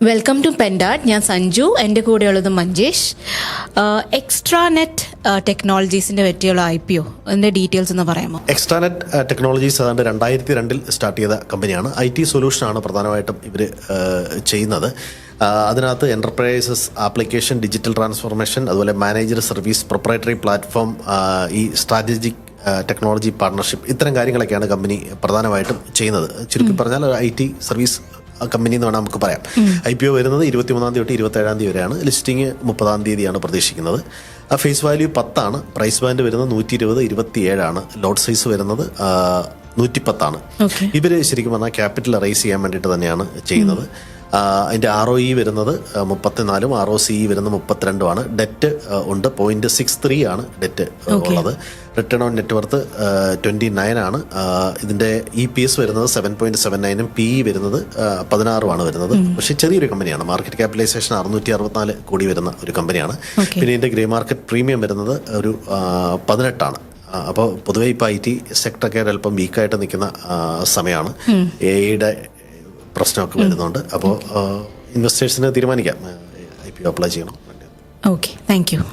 Welcome to പെൻഡാറ്റ്. ഞാൻ സഞ്ജു, എൻ്റെ കൂടെയുള്ളത് മഞ്ജേഷ്. എക്സ്ട്രാനെറ്റ് ടെക്നോളജീസിൻ്റെ പറ്റിയുള്ള IPO അതിൻ്റെ ഡീറ്റെയിൽസ് ഒന്ന് പറയാമോ? എക്സ്ട്രാനെറ്റ് ടെക്നോളജീസ് ഏതാണ്ട് 2002 സ്റ്റാർട്ട് ചെയ്ത കമ്പനിയാണ്. IT സൊല്യൂഷനാണ് പ്രധാനമായിട്ടും ഇവർ ചെയ്യുന്നത്. അതിനകത്ത് എൻ്റർപ്രൈസസ് ആപ്ലിക്കേഷൻ, ഡിജിറ്റൽ ട്രാൻസ്ഫോർമേഷൻ, അതുപോലെ മാനേജർ സർവീസ്, പ്രൊപ്പറേറ്ററി പ്ലാറ്റ്ഫോം, ഈ സ്ട്രാറ്റജിക് ടെക്നോളജി പാർട്ണർഷിപ്പ്, ഇത്തരം കാര്യങ്ങളൊക്കെയാണ് കമ്പനി പ്രധാനമായിട്ടും ചെയ്യുന്നത്. ചുരുക്കി പറഞ്ഞാൽ ഒരു IT സർവീസ് കമ്പനി എന്ന് വേണം നമുക്ക് പറയാം. IPO വരുന്നത് 23 തൊട്ട് 27 വരെയാണ്. ലിസ്റ്റിംഗ് 30 പ്രതീക്ഷിക്കുന്നത്. ഫേസ് വാല്യൂ 10, പ്രൈസ് ബാൻഡ് വരുന്നത് 120, 27, ലോട്ട് സൈസ് വരുന്നത് 110. ഇവർ ശരിക്കും പറഞ്ഞാൽ ക്യാപിറ്റൽ റൈസ് ചെയ്യാൻ വേണ്ടിയിട്ട് തന്നെയാണ് ചെയ്യുന്നത്. അതിൻ്റെ ROE വരുന്നത് 34, ROCE വരുന്നത് 32. ഡെറ്റ് ഉണ്ട്, 0.63 ആണ് ഡെറ്റ് ഉള്ളത്. റിട്ടേൺ ഓൺ നെറ്റ്വർത്ത് 29 ഇതിൻ്റെ EPS വരുന്നത് 7.79, PE വരുന്നത് 16 വരുന്നത്. പക്ഷേ ചെറിയൊരു കമ്പനിയാണ്. മാർക്കറ്റ് ക്യാപിറ്റലൈസേഷൻ 664 കോടി വരുന്ന ഒരു കമ്പനിയാണ്. പിന്നെ ഇതിൻ്റെ ഗ്രേ മാർക്കറ്റ് പ്രീമിയം വരുന്നത് ഒരു 18. അപ്പോൾ പൊതുവേ ഇപ്പോൾ IT സെക്ടറൊക്കെ അല്പം വീക്കായിട്ട് നിൽക്കുന്ന സമയമാണ്. AI പ്രശ്നമൊക്കെ വരുന്നുണ്ട്. അപ്പോൾ ഇൻവെസ്റ്റേഴ്സിന് തീരുമാനിക്കാം IPO അപ്ലൈ ചെയ്യണം. Okay, thank you.